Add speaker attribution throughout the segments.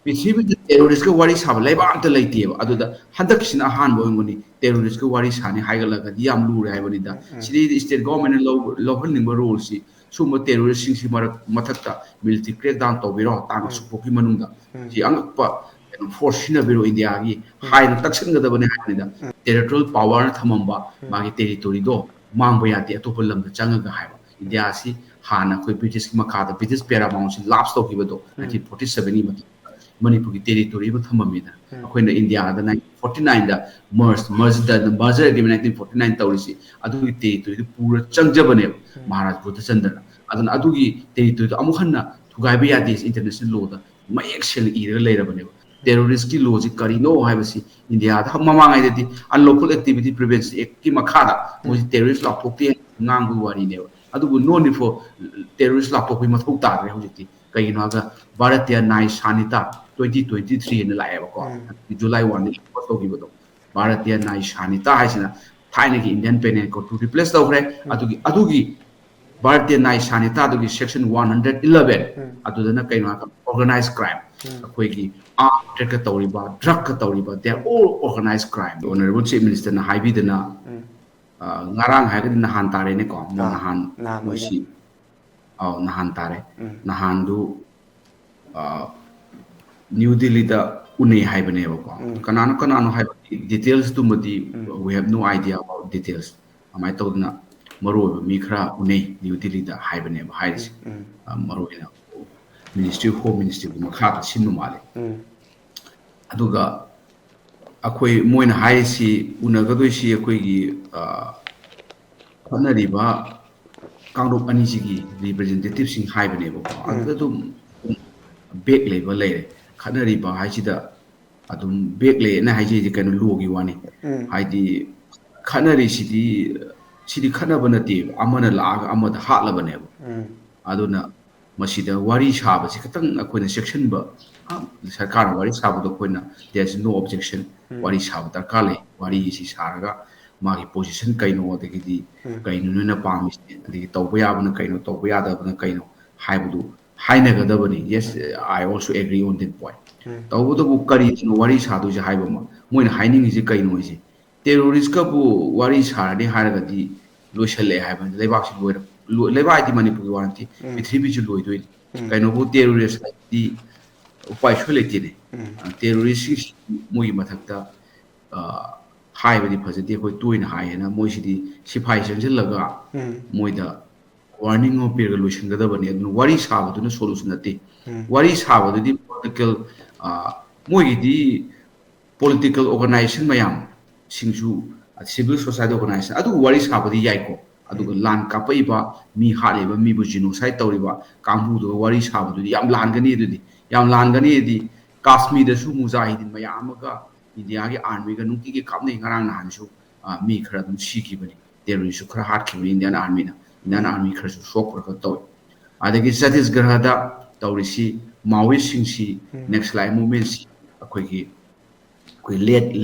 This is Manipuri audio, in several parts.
Speaker 1: ꯄ꯭ꯔꯤꯊꯤꯕꯤꯗ ꯇꯦꯔꯣꯔꯤꯁꯀ ꯋꯥꯔꯤ ꯁꯥꯕ ꯂꯩꯕꯥꯛ ꯑꯝꯇ ꯂꯩꯇꯦꯕ ꯑꯗꯨꯗ ꯍꯟꯗꯛꯁꯤꯅ ꯑꯍꯥꯟꯕ ꯑꯣꯏꯔꯝꯒꯅꯤ ꯇꯦꯔꯣꯔꯤꯁꯀ ꯋꯥꯔꯤ ꯁꯥꯅꯤ ꯍꯥꯏꯒꯠꯂꯒꯗꯤ ꯌꯥꯝ ꯂꯨꯔꯦ ꯍꯥꯏꯕꯅꯤꯗ ꯁꯤꯗꯩꯗꯤ ꯁ꯭ꯇꯦꯠ ꯒꯣꯚꯔꯟꯃꯦꯟꯠꯅ ꯂꯧꯍꯟꯅꯤꯡꯕ ꯔꯣꯜꯁꯤ ꯁꯨꯝꯕ ꯇꯦꯔꯣꯔꯤꯁꯁꯤꯡꯁꯤ ꯃꯊꯛꯇ ꯃꯤꯂꯤꯇꯔꯤ ꯀ꯭ꯔꯦꯛꯗꯥꯎꯟ ꯇꯧꯕꯤꯔꯣ ꯇꯥꯡ ꯑꯁꯨꯛꯐꯥꯎꯒꯤ ꯃꯅꯨꯡꯗ ꯁꯤ ꯑꯉꯛꯄ ꯐꯣꯔꯁ ꯁꯤꯖꯤꯟꯅꯕꯤꯔꯣ ꯏꯟꯗꯤꯌꯥꯒꯤ ꯍꯥꯏꯅ ꯇꯛꯁꯤꯟꯒꯗꯕꯅꯤ ꯍꯥꯏꯕꯅꯤꯗ ꯇꯦꯔꯤꯇꯣꯔꯤꯌꯦꯜ ꯄꯥꯋꯔꯅ ꯊꯝꯃꯝꯕ ꯃꯥꯒꯤ ꯇꯦꯔꯤꯇꯣꯔꯤꯗꯣ ꯃꯥꯡꯕ ꯌꯥꯗꯦ ꯑꯇꯣꯞꯄ ꯂꯝꯗ ꯆꯪꯉꯒ ꯍꯥꯏꯕ ꯏꯟꯗꯤꯌꯥꯁꯤ ꯍꯥꯟꯅ ꯑꯩꯈꯣꯏ ꯕ꯭ꯔꯤꯇꯤꯁꯀꯤ ꯃꯈꯥꯗ ꯕ꯭ꯔꯤꯇꯤꯁ ꯄꯦꯔꯥꯃꯥꯎꯟꯠꯁꯤ ꯂꯥꯞꯁ ꯇꯧꯈꯤꯕꯗꯣ 1947ꯒꯤ ꯃꯇꯨꯡꯗ ꯃꯅꯤꯄꯨꯔꯒꯤ ꯇꯦꯔꯤꯇꯣꯔꯤ ꯑꯃ ꯊꯝꯃꯝꯃꯤꯗꯅ ꯑꯩꯈꯣꯏꯅ ꯏꯟꯗꯤꯌꯥꯗ 1949ꯗ ꯃꯔꯖꯔ ꯑꯦꯒ꯭ꯔꯤꯃꯦꯟꯠ 1949 ꯇꯧꯔꯤꯁꯤ ꯑꯗꯨꯒꯤ ꯇꯦꯔꯤꯇꯣꯔꯤꯗꯨ ꯄꯨꯔ ꯆꯪꯖꯕꯅꯦꯕ ꯃꯍꯥꯔꯥꯖ ꯕꯨꯙꯆꯟꯗ꯭ꯔꯅ ꯑꯗꯨꯅ ꯑꯗꯨꯒꯤ ꯇꯦꯔꯤꯇꯣꯔꯤꯗꯣ ꯑꯃꯨꯛ ꯍꯟꯅ ꯊꯨꯒꯥꯏꯕ ꯌꯥꯗꯦ ꯏꯟꯇꯔꯅꯦꯁꯅꯦꯜ ꯂꯣꯗ ꯃꯌꯦꯛ ꯁꯦꯡꯅ ꯏꯔꯒ ꯂꯩꯔꯕꯅꯦꯕ ꯇꯦꯔꯣꯔꯤꯁꯀꯤ ꯂꯣꯁꯤ ꯀꯔꯤꯅꯣ ꯍꯥꯏꯕꯁꯤ ꯏꯟꯗꯤꯌꯥꯗ ꯃꯃꯥꯡꯉꯩꯗꯗꯤ ꯑꯟꯂꯣꯐꯨꯜ ꯑꯦꯛꯇꯤꯚꯤꯇꯤ ꯄ꯭ꯔꯤꯚꯦꯟꯁꯟ ꯑꯦꯛꯀꯤ ꯃꯈꯥꯗ ꯃꯣꯏꯁꯤ ꯇꯦꯔꯣꯔꯤꯁ ꯂꯥꯎꯊꯣꯛꯇꯦ ꯉꯥꯡꯕꯒꯤ ꯋꯥꯔꯤꯅꯦꯕ ꯑꯗꯨꯕꯨ ꯅꯣ ꯅꯤꯗ ꯐꯣꯔ ꯇꯦꯔꯣꯔꯤꯁ ꯂꯥꯎꯊꯣꯛꯄꯒꯤ ꯃꯊꯧ ꯇꯥꯗ꯭ꯔꯦ ꯍꯧꯖꯤꯛꯇꯤ ꯀꯩꯒꯤꯅꯣ ꯍꯥꯏꯔꯒ ꯚꯥꯔꯠꯇꯤꯌꯥ ꯅꯥꯏ ꯁꯥꯅꯤꯇꯥ 2023 ꯍꯥꯏꯅ ꯂꯥꯛꯑꯦꯕꯀꯣ ꯖꯨꯂꯥꯏ 1ꯗ ꯄꯣꯁ ꯇꯧꯈꯤꯕꯗꯣ ꯚꯥꯔꯠꯇꯤꯌꯥ ꯅꯥꯏ ꯁꯥꯅꯤꯇꯥ ꯍꯥꯏꯁꯤꯅ ꯊꯥꯏꯅꯒꯤ ꯏꯟꯗꯤꯌꯟ ꯄꯦꯅꯦꯜ ꯀꯣꯗꯇꯨ ꯔꯤꯄ꯭ꯂꯦꯁ ꯇꯧꯈ꯭ꯔꯦ ꯑꯗꯨꯒꯤ ꯚꯥꯔꯠꯇꯤꯌꯥ ꯅꯥꯏ ꯁꯥꯅꯤꯇꯥꯗꯨꯒꯤ ꯁꯦꯛꯁꯟ 111 ꯑꯗꯨꯗꯅ ꯀꯩꯅꯣ ꯍꯥꯏꯕ ꯑꯣꯔꯒꯅꯥꯏꯖ ꯀ꯭ꯔꯥꯏꯝ ꯑꯩꯈꯣꯏꯒꯤ ꯑꯥꯔꯝ ꯇ꯭ꯔꯦꯗꯀ ꯇꯧꯔꯤꯕ ꯗ꯭ꯔꯒꯀ ꯇꯧꯔꯤꯕ they are all organise crime honourable chief ꯃꯤꯅꯤꯁꯇꯔꯅ ꯍꯥꯏꯕꯤꯗꯅ ꯉꯔꯥꯡ ꯍꯥꯏꯔꯒꯗꯤ ꯅꯍꯥꯟ ꯇꯥꯔꯦꯅꯦꯀꯣ ꯅꯍꯥꯟ ꯃꯣꯏꯁꯤ ꯅꯍꯥꯟ ꯇꯥꯔꯦ ꯅꯍꯥꯟꯗꯨ ꯅ꯭ꯌꯨ ꯗꯦꯜꯂꯤꯗ ꯎꯅꯩ ꯍꯥꯏꯕꯅꯦꯕꯀꯣ ꯀꯅꯥꯅꯣ ꯍꯥꯏꯕꯗꯤ ꯗꯤꯇꯦꯜꯁꯇꯨꯃꯗꯤ we have no idea about details ꯑꯗꯨꯃꯥꯏꯅ ꯇꯧꯗꯅ ꯃꯔꯨꯑꯣꯏꯕ ꯃꯤ ꯈꯔ ꯎꯅꯩ ꯅ꯭ꯌꯨ ꯗꯦꯜꯂꯤꯗ ꯍꯥꯏꯕꯅꯦꯕ ꯍꯥꯏꯔꯤꯁꯦ ꯃꯔꯨꯑꯣꯏꯅ ꯃꯤꯅꯤꯁꯇ꯭ꯔꯤ ꯑꯣꯐ ꯍꯣꯝ ꯃꯤꯅꯤꯁꯇ꯭ꯔꯤꯒꯤ ꯃꯈꯥꯗ ꯁꯤꯟꯕ ꯃꯥꯜꯂꯦ ꯑꯗꯨꯒ ꯑꯩꯈꯣꯏ ꯃꯣꯏꯅ ꯍꯥꯏꯔꯤꯁꯤ ꯎꯅꯒꯗꯣꯏꯁꯤ ꯑꯩꯈꯣꯏꯒꯤ ꯍꯣꯠꯅꯔꯤꯕ ꯀꯥꯡꯂꯨꯞ ꯑꯅꯤꯁꯤꯒꯤ ꯔꯤꯄ꯭ꯔꯖꯦꯟꯇꯦꯇꯤꯞꯁꯤꯡ ꯍꯥꯏꯕꯅꯦꯕꯀꯣ ꯑꯗꯨꯗ ꯑꯗꯨꯝ ꯕꯦꯛ ꯂꯩꯕ ꯂꯩꯔꯦ ꯈꯠꯅꯔꯤꯕ ꯍꯥꯏꯁꯤꯗ ꯑꯗꯨꯝ ꯕꯦꯛ ꯂꯩꯌꯦꯅ ꯍꯥꯏꯖꯩꯁꯦ ꯀꯩꯅꯣ ꯂꯣꯒꯤ ꯋꯥꯅꯤ ꯍꯥꯏꯗꯤ ꯈꯠꯅꯔꯤꯁꯤꯗꯤ ꯈꯠꯅꯕ ꯅꯠꯇꯦꯕ ꯑꯃꯅ ꯂꯥꯛꯑꯒ ꯑꯃꯗ ꯍꯥꯠꯂꯕꯅꯦꯕ ꯑꯗꯨꯅ ꯃꯁꯤꯗ ꯋꯥꯔꯤ ꯁꯥꯕꯁꯤ ꯈꯤꯇꯪ ꯑꯩꯈꯣꯏꯅ ꯆꯦꯛꯁꯤꯟꯕ ꯁꯔꯀꯥꯔꯅ ꯋꯥꯔꯤ ꯁꯥꯕꯗꯣ ꯑꯩꯈꯣꯏꯅ ꯗꯦꯔ ꯏꯁ ꯅꯣ ꯑꯣꯕꯖꯦꯛꯁꯟ ꯋꯥꯔꯤ ꯁꯥꯕ ꯗꯔꯀꯥꯔ ꯂꯩ ꯋꯥꯔꯤꯁꯤ ꯁꯥꯔꯒ ꯃꯥꯒꯤ ꯄꯣꯖꯤꯁꯟ ꯀꯩꯅꯣ ꯑꯗꯒꯤꯗꯤ ꯀꯩꯅꯣ ꯅꯣꯏꯅ ꯄꯥꯝꯃꯤꯁꯦ ꯑꯗꯒꯤ ꯇꯧꯕ ꯌꯥꯕꯅ ꯀꯩꯅꯣ ꯇꯧꯕ ꯌꯥꯗꯕꯅ ꯀꯩꯅꯣ ꯍꯥꯏꯕꯗꯨ ꯍꯥꯏꯅꯒꯗꯕꯅꯤ ꯌꯦꯁ ꯑꯥꯏ ꯑꯣꯜꯁꯣ ꯑꯦꯒ꯭ꯔꯤ ꯑꯣꯟ ꯗꯤꯠ ꯄꯣꯏꯟꯠ ꯇꯧꯕꯇꯕꯨ ꯀꯔꯤꯅꯣ ꯋꯥꯔꯤ ꯁꯥꯗꯣꯏꯁꯦ ꯍꯥꯏꯕ ꯑꯃ ꯃꯣꯏꯅ ꯍꯥꯏꯅꯤꯡꯉꯤꯁꯤ ꯀꯩꯅꯣ ꯍꯥꯏꯁꯦ ꯇꯦꯔꯣꯔꯤꯁꯀꯕꯨ ꯋꯥꯔꯤ ꯁꯥꯔꯅꯤ ꯍꯥꯏꯔꯒꯗꯤ ꯂꯣꯏꯁꯤꯜꯂꯛꯑꯦ ꯍꯥꯏꯕꯅꯤ ꯂꯩꯕꯥꯛꯁꯤ ꯂꯩꯕꯥꯛ ꯍꯥꯏꯗꯤ ꯃꯅꯤꯄꯨꯔꯒꯤ ꯋꯥ ꯅꯠꯇꯦ ꯄ꯭ꯔꯤꯊꯤꯕꯤꯁꯨ ꯂꯣꯏꯗꯣꯏꯅꯤ ꯀꯩꯅꯣꯕꯨ ꯇꯦꯔꯣꯔꯤꯁ ꯍꯥꯏꯗꯤ ꯎꯄꯥꯏ ꯁꯣꯏ ꯂꯩꯇꯦꯅꯦ ꯇꯦꯔꯣꯔꯤꯁꯁꯤꯡꯁꯤ ꯃꯣꯏꯒꯤ ꯃꯊꯛꯇ ꯍꯥꯏꯕꯗꯤ ꯐꯖꯗꯦ ꯑꯩꯈꯣꯏ ꯇꯣꯏꯅ ꯍꯥꯏꯌꯦꯅ ꯃꯣꯏꯁꯤꯗꯤ ꯁꯤꯐꯥꯏ ꯆꯪꯁꯤꯜꯂꯒ ꯃꯣꯏꯗ ꯋꯥꯔꯅꯤꯡ ꯑꯃ ꯄꯤꯔꯒ ꯂꯣꯏꯁꯤꯟꯒꯗꯕꯅꯤ ꯑꯗꯨꯅ ꯋꯥꯔꯤ ꯁꯥꯕꯗꯨꯅ ꯁꯣꯂꯨꯁꯟ ꯅꯠꯇꯦ ꯋꯥꯔꯤ ꯁꯥꯕꯗꯨꯗꯤ ꯄꯣꯂꯤꯇꯤꯀꯦꯜ ꯃꯣꯏꯒꯤꯗꯤ ꯄꯣꯂꯤꯇꯤꯀꯦꯜ ꯑꯣꯔꯒꯅꯥꯏꯖꯦꯁꯟ ꯃꯌꯥꯝ ꯁꯤꯡꯁꯨ ꯁꯤꯚꯤꯜ ꯁꯣꯁꯥꯏꯇꯤ ꯑꯣꯔꯒꯅꯥꯏꯖꯦꯁꯟ ꯑꯗꯨꯒ ꯋꯥꯔꯤ ꯁꯥꯕꯗꯤ ꯌꯥꯏꯀꯣ ꯑꯗꯨꯒ ꯂꯥꯟ ꯀꯥꯞꯄꯛꯏꯕ ꯃꯤ ꯍꯥꯠꯂꯤꯕ ꯃꯤꯕꯨ ꯖꯤꯅꯣꯁꯥꯏꯠ ꯇꯧꯔꯤꯕ ꯀꯥꯡꯕꯨꯗꯨꯒ ꯋꯥꯔꯤ ꯁꯥꯕꯗꯨꯗꯤ ꯌꯥꯝ ꯂꯥꯟꯒꯅꯤ ꯑꯗꯨꯗꯤ ꯌꯥꯝ ꯂꯥꯟꯒꯅꯤꯗꯤ ꯀꯥꯁꯃꯤꯔꯗꯁꯨ ꯃꯨꯖꯥꯍꯤꯗꯤꯟ ꯃꯌꯥꯝ ꯑꯃꯒ ꯏꯟꯗꯤꯌꯥꯒꯤ ꯑꯥꯔꯃꯤꯒ ꯅꯨꯡꯇꯤꯒꯤ ꯀꯥꯞꯅꯩ ꯉꯔꯥꯡ ꯅꯍꯥꯟꯁꯨ ꯃꯤ ꯈꯔ ꯑꯗꯨꯝ ꯁꯤꯈꯤꯕꯅꯤ ꯇꯦꯔꯣꯔꯤꯁꯁꯨ ꯈꯔ ꯍꯥꯠꯈꯤꯕꯅꯤ ꯏꯟꯗꯤꯌꯥꯟ ꯑꯥꯔꯃꯤꯅ ꯏꯟꯗꯤꯌꯥꯟ ꯑꯥꯔꯃꯤ ꯈꯔꯁꯨ ꯁꯣꯛꯄ꯭ꯔꯒ ꯇꯧꯏ ꯑꯗꯒꯤ ꯆꯇꯤꯁꯒꯔꯍꯗ ꯇꯧꯔꯤꯁꯤ ꯃꯥꯋꯤꯁꯁꯤꯡꯁꯤ ꯅꯦꯛꯁꯂꯥꯏꯠ ꯃꯨꯚꯃꯦꯟꯁꯤ ꯑꯩꯈꯣꯏꯒꯤ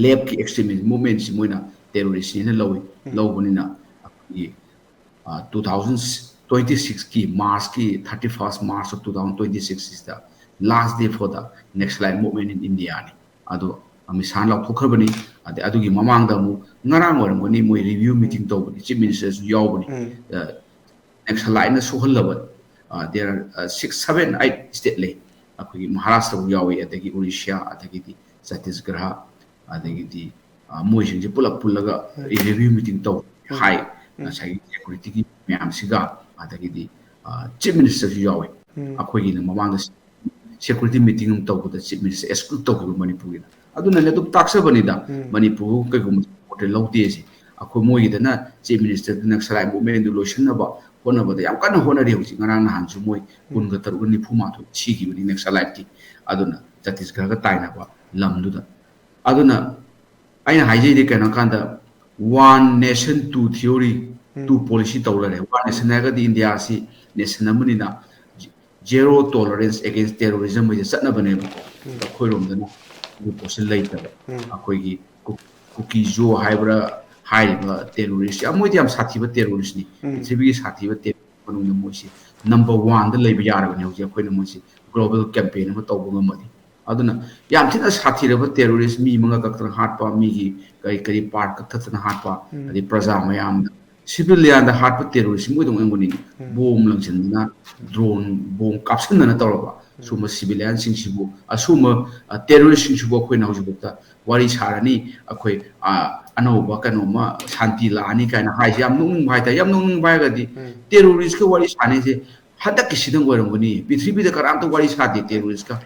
Speaker 1: ꯂꯦꯞꯀꯤ ꯑꯦꯛꯁꯇ꯭ꯔꯤꯃꯤꯁ ꯃꯨꯚꯃꯦꯟꯁꯤ ꯃꯣꯏꯅ ꯇꯦꯔꯣꯔꯤꯁꯅꯦꯅ ꯂꯧꯕꯅꯤꯅ ꯑꯩꯈꯣꯏꯒꯤ 2026ꯀꯤ ꯃꯥꯔꯆꯀꯤ 31 ꯃꯥꯔꯆ ꯑꯣꯐ 2026ꯁꯤꯗ last day for the Naxalite movement in ꯏꯟꯗꯤꯌꯥꯅꯤ ꯑꯗꯣ ꯑꯃꯤꯠ ꯁꯥꯍꯅ ꯂꯥꯎꯊꯣꯛꯈ꯭ꯔꯕꯅꯤ ꯑꯗꯩ ꯑꯗꯨꯒꯤ ꯃꯃꯥꯡꯗ ꯑꯃꯨꯛ ꯉꯔꯥꯡ ꯑꯣꯏꯔꯝꯒꯅꯤ ꯃꯣꯏ ꯔꯤꯚꯤꯌꯨ ꯃꯤꯇꯤꯡ ꯇꯧꯕꯅꯤ ꯆꯤꯐ ꯃꯤꯅꯤꯁꯇꯔꯁꯨ ꯌꯥꯎꯕꯅꯤ ꯅꯦꯛꯁꯂꯥꯏꯠꯅ ꯁꯣꯛꯍꯜꯂꯕ ꯗꯦꯔ 6, 7, 8 ꯁ꯭ꯇꯦꯠ ꯂꯩ ꯑꯩꯈꯣꯏꯒꯤ ꯃꯍꯥꯔꯥꯁꯇ꯭ꯔꯕꯨ ꯌꯥꯎꯏ ꯑꯗꯒꯤ ꯎꯔꯤꯁ꯭ꯌꯥ ꯑꯗꯒꯤꯗꯤ ꯆꯇꯤꯁꯒꯔꯍ ꯑꯗꯒꯤꯗꯤ ꯃꯣꯏꯁꯤꯡꯁꯦ ꯄꯨꯜꯂꯞ ꯄꯨꯜꯂꯒ ꯔꯤꯚꯤꯌꯨ ꯃꯤꯇꯤꯡ ꯇꯧ ꯍꯥꯏ ꯉꯁꯥꯏꯒꯤ ꯁꯦꯀꯨꯔꯤꯇꯤꯒꯤ ꯃꯌꯥꯝꯁꯤꯒ ꯑꯗꯒꯤꯗꯤ ꯆꯤꯐ ꯃꯤꯅꯤꯁꯇꯔꯁꯨ ꯌꯥꯎꯏ ꯑꯩꯈꯣꯏꯒꯤꯅ ꯃꯃꯥꯡꯗ ꯁꯦꯀꯨꯔꯤꯇꯤ ꯃꯤꯇꯤꯡ ꯑꯃ ꯇꯧꯕꯗ ꯆꯤꯐ ꯃꯤꯅꯤꯁꯇꯔ ꯑꯦꯛꯁꯀ꯭ꯂꯨꯗ ꯇꯧꯈꯤꯕ ꯃꯅꯤꯄꯨꯔꯒꯤꯗ ꯑꯗꯨꯅꯅꯦ ꯑꯗꯨꯝ ꯇꯥꯛꯆꯕꯅꯤꯗ ꯃꯅꯤꯄꯨꯔ ꯀꯩꯒꯨꯝꯕ ꯁꯄꯣꯔꯇꯦꯠ ꯂꯧꯗꯦꯁꯤ ꯑꯩꯈꯣꯏ ꯃꯣꯏꯒꯤꯗꯅ ꯆꯤꯐ ꯃꯤꯅꯤꯁꯇꯔꯗꯨ ꯅꯛꯁꯂꯥꯏꯠ ꯃꯨꯚꯃꯦꯟꯗꯨ ꯂꯣꯏꯁꯤꯟꯅꯕ ꯍꯣꯠꯅꯕꯗ ꯌꯥꯝ ꯀꯟꯅ ꯍꯣꯠꯅꯔꯤ ꯍꯧꯖꯤꯛ ꯉꯔꯥꯡ ꯅꯍꯥꯟꯁꯨ ꯃꯣꯏ 43-94 ꯁꯤꯈꯤꯕꯅꯤ ꯅꯛꯁꯂꯥꯏꯠꯀꯤ ꯑꯗꯨꯅ ꯆꯇꯤꯁꯒꯔꯒ ꯇꯥꯏꯅꯕ ꯂꯝꯗꯨꯗ ꯑꯗꯨꯅ ꯑꯩꯅ ꯍꯥꯏꯖꯩꯗꯤ ꯀꯩꯅꯣ ꯀꯥꯟꯗ one nation two theory two policy ꯇꯧ ꯂꯩꯔꯦ ꯋꯥꯟ ꯅꯦꯁꯟ ꯍꯥꯏꯔꯒꯗꯤ ꯏꯟꯗꯤꯌꯥꯁꯤ ꯅꯦꯁꯟ ꯑꯃꯅꯤꯅ ꯖꯦꯔꯣ ꯇꯣꯂꯔꯦꯟꯁ ꯑꯦꯒꯦꯟꯁ ꯇꯦꯔꯣꯔꯤꯖꯝ ꯍꯥꯏꯁꯦ ꯆꯠꯅꯕꯅꯦꯕꯀꯣ ꯑꯩꯈꯣꯏꯔꯣꯝꯗꯅ ꯑꯗꯨ ꯄꯣꯠꯁꯤ ꯂꯩꯇꯕ ꯑꯩꯈꯣꯏꯒꯤ ꯀꯨꯀꯤꯖꯣ ꯍꯥꯏꯕ꯭ꯔꯥ ꯍꯥꯏꯔꯤꯕ ꯇꯦꯔꯣꯔꯤꯁ ꯃꯣꯏꯗꯤ ꯌꯥꯝ ꯁꯥꯊꯤꯕ ꯇꯦꯔꯣꯔꯤꯁꯅꯤ ꯄ꯭ꯔꯤꯊꯤꯕꯤꯒꯤ ꯁꯥꯊꯤꯕ ꯇꯦꯔꯣꯔꯤꯁ ꯃꯅꯨꯡꯗ ꯃꯣꯏꯁꯤ ꯅꯝꯕꯔ 1ꯗ ꯂꯩꯕ ꯌꯥꯔꯕꯅꯤ ꯍꯧꯖꯤꯛ ꯑꯩꯈꯣꯏꯅ ꯃꯣꯏꯁꯤ ꯒ꯭ꯂꯣꯕꯦꯜ ꯀꯦꯝꯄꯦꯟ ꯑꯃ ꯇꯧꯕ ꯉꯝꯃꯗꯤ aduna yam thina sathiraba terrorist mi manga kaktana hatpa mi gi kari part kaktana hatpa adi praja mayam civilian da hatpa terrorist mo dong ngoni bom langchinna drone bom kapsana tawraba suma civilian sing sibu asuma terrorist sing sibu khoi na hujibukta wari sarani akhoi anauba kanoma shanti lani kaina hai yam nung bai ta yam nung bai ga di terrorist ka wari sane je hadak kisidang warangoni prithvi da karam to wari sade terrorist ka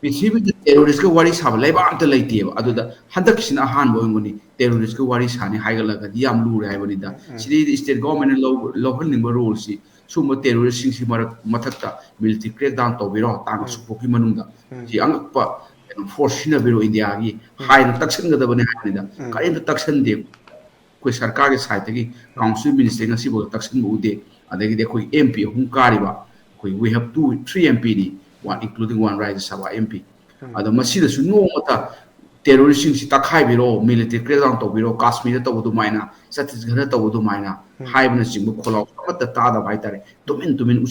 Speaker 1: prithvi da terrorist ka wari sab laiba amta laite ba aduda hadak kisina han boingoni terrorist ka wari sane haigala ga di yam lu rai bani da sidi state government local ning role si suma terrorist sing si mathakta military crackdown to biro tang supoki manungda si angpa force na biro india gi hai na taksan ga da bani hai da kain da taksan de koi sarkar ke side gi council minister ngasi bo taksan bu de adagi de koi mp hum kariba koi we have 3 mp ni one including one Rajya Sabha mp ado masida su no mata terrorist sing si takhai biro military crackdown to biro kashmir to bu maina chhattisgarh to bu maina hai bana sing bu kholaw mata ta da bai tare tumin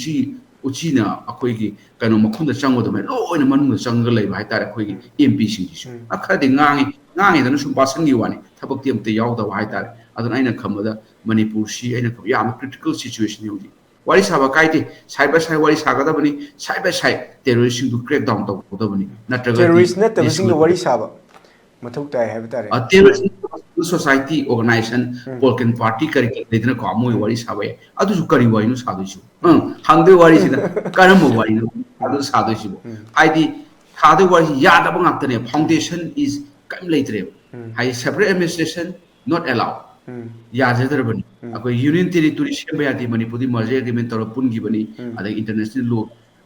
Speaker 1: uchi na akoi gi kano makhunda chango do mai loina manung changal lai bai tare akoi gi mp sing si akhadi ngangi dana sum pasan gi wani thabak ti amte yaw da bai tare aduna aina khamada manipur si aina kham yam critical situation ni udi wari saba kaite side by side wari saga da bani side by side terrorist sing du crack down to da bani natraga
Speaker 2: terrorist net ta sing wari saba mathuk tai have tare
Speaker 1: terrorist society organization Polkan party kari ledna ko amoi wari saba adu su kari wai no sadu su hangde wari sina karam wari no adu sadu su aidi khade wari yada bang aktane foundation is kam leitre hai separate administration not allowed याजदर बनी अको यूनियन टेरिटोरी सेम यादि मणिपुरी मर्जर एग्रीमेंट तौर पुनगी बनी अदे इंटरनेशनल लॉ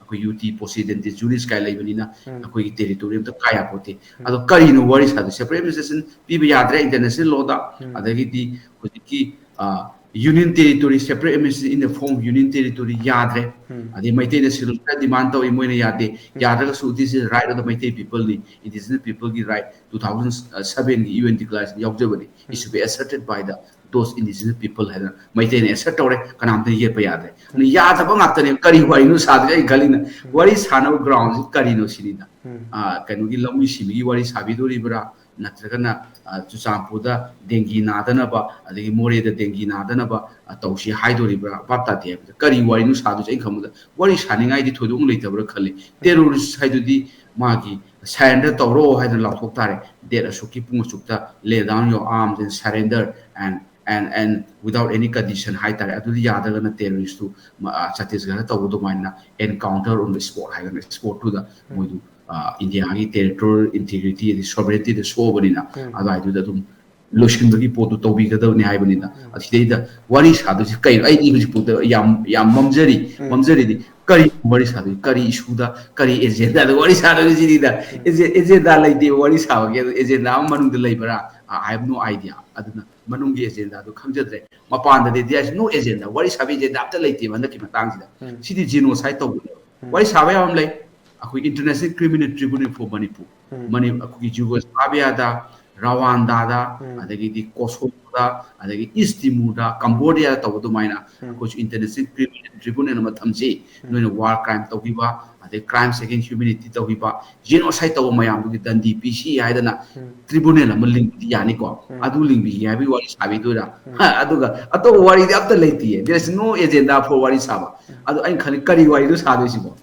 Speaker 1: अको यूटी पोसिडेंट जुरिस काय लई बनी ना अको की टेरिटोरी तो काया पोते अदो करिनो वरी सादो सेपरेट एडमिनिस्ट्रेशन पीबे याद्रे इंटरनेशनल लॉ दा अदे की हुजिकी union territory separate administration in the form union territory याद्रे अदे मैते ने सिल डिमांड तो मोइने यादे याद्रगा so this is right of the Meitei people नी इट इज द पीपल की राइट 2007 की यूएन डिक्लेरेशन यावजबनी it should be asserted by those indigenous people had maite ne assert tore kanam te ye pa yadre ani ya ta ba ngakta ne kari wari no sa de gali na wari sana ground kari no sini da kanu gi lami simi gi wari sabi do libra natraga na chusampu da dengi na da na ba adagi more da dengi na da na ba tausi hai do libra papta te kari wari no sa do ai khamu da wari sani ngai di thodung leita bra khale terrorist hai do di magi surrender toro hai da lathok tare date asuki pung sukta lay down your arms and surrender and without any condition hai tare adu yadaga na terrorist to Chhattisgarh to do maina encounter on the spot hai na sport to the moidu india gi territorial integrity the sovereignty the so bani na adu ai du da dum lotion bagi potu to bi ga da ni hai bani na ati da wari sa do kai ai ni hu pu yam mamjari di kari wari sa do kari issue da kari agenda da wari sa do ji da agenda lai de wari sa ga agenda manung de lai bara I have no idea aduna manung gi agenda do khamjadre mapan da there is no agenda wari sa bi agenda apta lai te man ki matang ji da sidi genocide to wari sa ba am lai akoi international criminal tribunal for manipur akoi Yugoslavia da Rwanda da adagi di Kosovo da adagi East Timor da Cambodia to do maina akoi international criminal tribunal ma thamji no war crime to biwa ade crimes against humanity to biwa genocide to mayam gi dandi PC haidana tribunal ma link yani ko adu link bi ya bi wari sabi do da aduga ato wari di apta leiti there is no agenda for wari saba adu ain khali kari wari do sadu sibo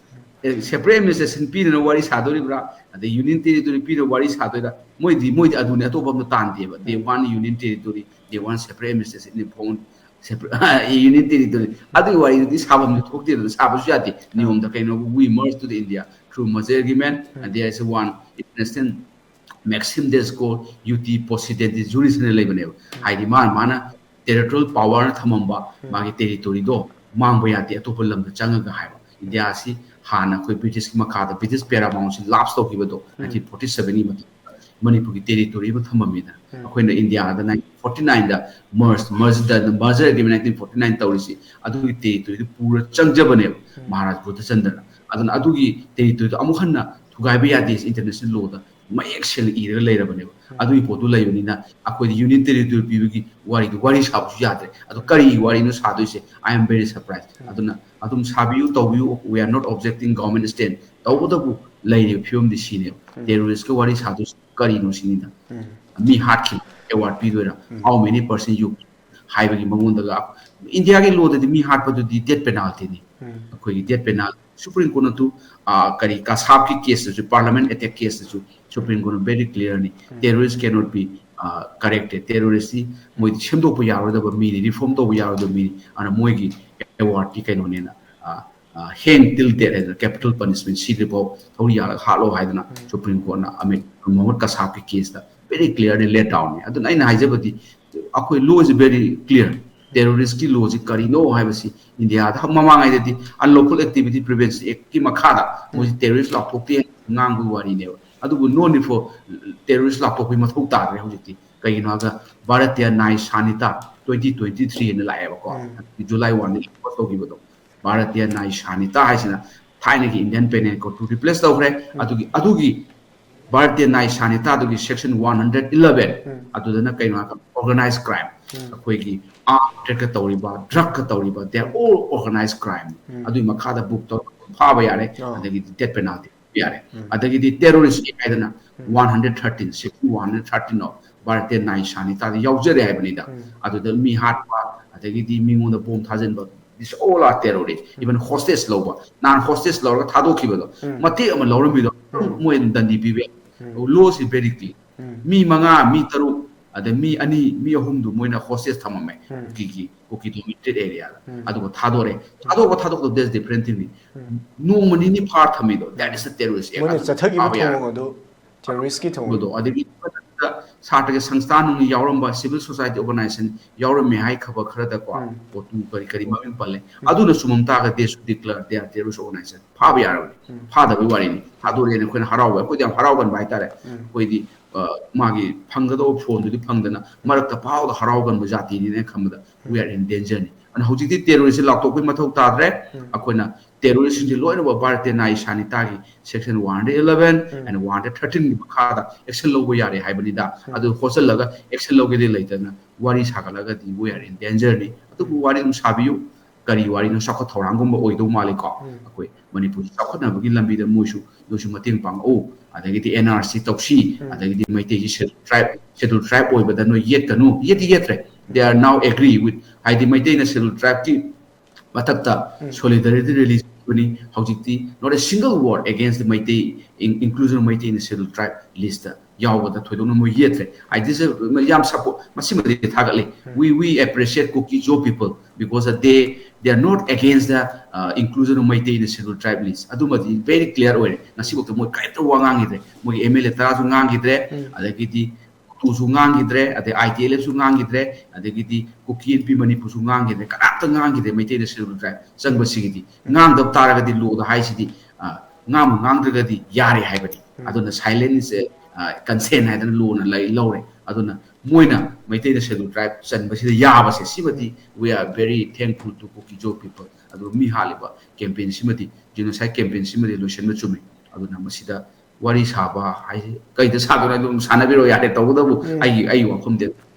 Speaker 1: separate administration pi no wari sadu ri bra ade union territory pi no wari sadu da moi di adu ne to bam tan de ba they want union territory they want separate administration in phone separate union territory adu wari di sabam ne thok de sabu ya de niom da kaino we merge to the India through merger agreement and there is one international maxim des ko UT posident jurisdiction lebane hai di mana territorial power thamamba magi territory do mangba ya de to lam da changa ga hai India si hana koi British ki makada British paramount si lapse to kiba do 1947 ni Manipur ki territory ba thamami da akoi na India da 1949 da merged da merger agreement 1949 tawrisi adu ki territory pura changjabane Maharaj Buddha Chandra adun adu ki territory amu khanna thugai ba ya de international law da mayek sel ira leirabane adu ipotu leibnina akoi union territory pibigi wari sabu yadre adu kari wari no saduise I am very surprised aduna adum sabiu tobiu we are not objecting government stand tawdabu leire film di sine terrorist ko wari sadu kari no sinida mi hatki award pidora how many percent you haibagi mangondaga India ke law de mi hat pa di death penalty ni akoi death penalty Supreme Court to kari kasab ki case to parliament attack case to Supreme Court very clearly terrorists cannot be corrected terrorists moi chimdo po yaro da mi reform to yaro da mi ana moi gi award ki kaino ne na hang till death as a capital punishment si repo thori yara halo haidana Supreme Court na ame Mohammed kasab ki case da very clearly laid down ne aduna ina haijabati akoi law is very clear terrorist ki law ji kari no haibasi India da mamangai de unlawful activity prevention act ki makhada mo terrorist law thokte ngangu wari ne adubu no need for terrorist law thokpi mathau ta re hojiti kaino ga Bharatiya न्याय Sanhita 2023 ne lae ba ko July 1 ni post to gibo Bharatiya न्याय Sanhita haisina thaina ki Indian penal code to replace tawre adugi Bharatiya न्याय Sanhita adugi section 111 adudana kaino ga organized crime akoi gi trade ka tawriba drug ka tawriba they are all organized crime adui makhada book to phaba yare adagi death penalty yare adagi terrorist kaidana 113 section 113 no Bharatiya न्याय Sanhita da yaujare haibani da aduda mi hatpa adagi mingonda bomb thajen ba this all are terrorists even hostage loba non hostage loga thadokiba do mate ama lorami do moi dandi pibe law is very clear mi manga mi taru ada mi ani mi ahum du moina hostage thamame ki dominated area adu thadore thadok that's different thing no mani ni far thami do that is a terrorist
Speaker 2: moina chathagi thong do terrorist ki thong
Speaker 1: do adagi sarta ke sangstan nu yauramba civil society organization yaurame hai khaba khara da ko potu kari mamin palle adu na sumamta ga desh declare they are terrorist organization pha ba yarabani pha da wari ni adore ne khona harawa ko jam haraw ban bai tare koi di magi phangado phone du phangdana marakta phaw da haraw gan bajati ni ne khamda we are in danger ni an hojiti terrorist laptop ko mathau tadre akoina terrorist di loina ba Bharatiya न्याय Sanhita gi section 111 and 113 gi khada action logo yare haibani da adu hostel laga action logo de laitana wari sagalaga di we are in danger ni adu wari um sabiyu kari wari no sakha thorangum ba oido mali ko akoi Manipur sakha na bagi lambi da moisu dosu mating pang o adagi di NRC tokshi adagi di maite ji schedule tribe oi ba da no yet kanu yetre they are now agree with haidi maite na schedule tribe ki matakta solidarity release hojiti not a single word against the Meitei inclusion of Meitei in the scheduled tribe list yawa da thoidona mo yetre I this yam support masima de thagali we appreciate 𝐘𝐿𝐻 people because they are not against the inclusion of Meitei in the scheduled tribe list adumadi very clear ore nasibok mo kaita wangang idre mo MLA tara su ngang idre adagidi tu su ngang idre ade ITLF su ngang idre adagidi 𝐘𝐿𝐻 Manipur su ngang idre karata ngang idre Meitei in the scheduled tribe sangba sigidi ngang dab tara gadi lo da haisidi ngang dragadi yare haibadi aduna silence consent haidana lo na lai lore aduna moina Meitei the scheduled tribe sanba sida yaba se sibati we are very thankful to 𝐘𝐿𝐻 people adu mi haliba campaign simati genocide campaign simati lotion ma chumi aduna masida wari saba hai kaida sadona dum sanabiro yare tawdabu ai wakhum de